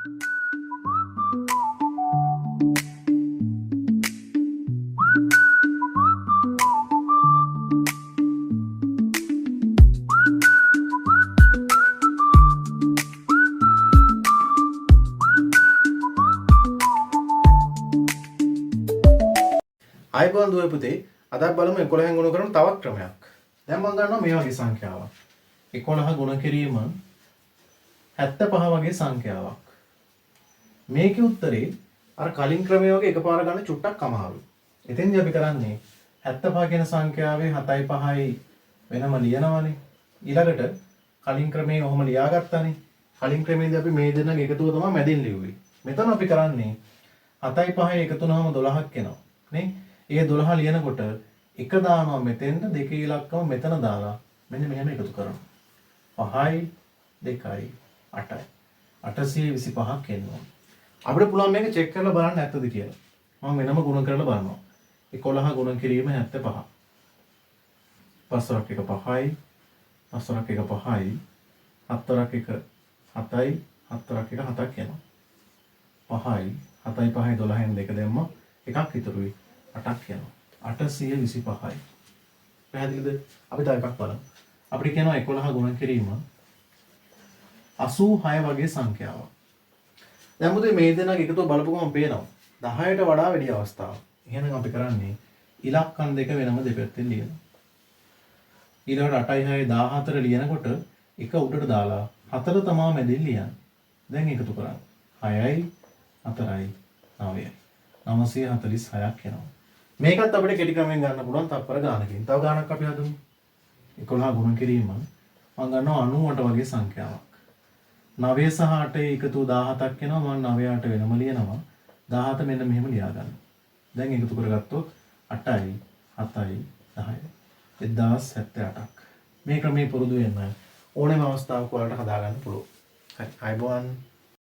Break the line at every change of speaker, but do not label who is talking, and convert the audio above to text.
ආයිබෝන් දුවේ පුතේ අද අපි බලමු 11න් ගුණ කරන තවත් ක්‍රමයක්. දැන් මම ගන්නවා මේ වගේ සංඛ්‍යාවක්. 11 ගුණ කිරීම 75 වගේ සංඛ්‍යාවක්. මේකේ උත්තරේ අර කලින් ක්‍රමයේ වගේ එකපාර ගන්න චුට්ටක් අමාරුයි. එතෙන්දී අපි කරන්නේ 75 කියන සංඛ්‍යාවේ 7යි 5යි වෙනම ලියනවනේ. ඊළඟට කලින් ක්‍රමයේ ඔහොම ලියාගත්තානේ. කලින් ක්‍රමයේදී අපි මේ දෙන්නගේ එකතුව තමයි මැදින් ලිව්වේ. මෙතන අපි කරන්නේ 7යි 5යි එකතු වුණාම 12ක් එනවා. නේ? ඒ 12 ලියනකොට එක දානවා මෙතෙන්ට දෙකේ ඉලක්කම මෙතන දාලා මෙන්න මෙහෙම එකතු කරනවා 5යි 2යි 8යි 825ක් එනවා. අපිට පුළුවන් මේක චෙක් කරලා බලන්න ඇත්තද කියලා. මම වෙනම ගුණ කරලා බලනවා. 11 ගුණ කිරීම 75. 5ක් එක 5යි 5ක් එක 5යි 4ක් එක 7යි 4ක් එක 7ක් එනවා. 5යි 7යි 5යි 12න් දෙක දැම්ම එකක් ඉතුරුයි 8ක් යනවා. 825යි. පැහැදිලිද? අපි තව එකක් බලමු. අපිට කියනවා 11 ගුණ කිරීම 86 වගේ සංඛ්‍යාවක්. දැන් මුදේ මේ දෙනාගේ එකතුව බලපුවම පේනවා 10ට වඩා වැඩි අවස්ථාවක්. එහෙනම් අපි කරන්නේ ඉලක්කම් දෙක වෙනම දෙපැත්තෙන් ලියනවා. ඊළඟට 8යි 6යි 14 ලියනකොට එක උඩට දාලා 4 තමා මැදින් ලියන්නේ. දැන් එකතු කරන්න. 6යි 4යි 9යි 946ක් එනවා. මේකත් අපිට කෙටි ක්‍රමයෙන් ගන්න පුළුවන් තප්පර ගානකින්. තව ගානක් අපි හදමු. 11 ගුණ කිරීම මම ගන්නවා 98 වගේ සංඛ්‍යාවක්. 9 සහ 8 එකතු 17ක් එනවා. මම 9 8 වෙනම ලියනවා. 17 මෙන්න මෙහෙම ලියා ගන්න. දැන් එකතු කරගත්තොත් 8යි 7යි 10යි 1078ක්. මේ ක්‍රමයේ පුරුදු වෙන්න ඕනෑම අවස්ථාවක ඔයාලට හදා ගන්න පුළුවන්. හරි. අයබෝන්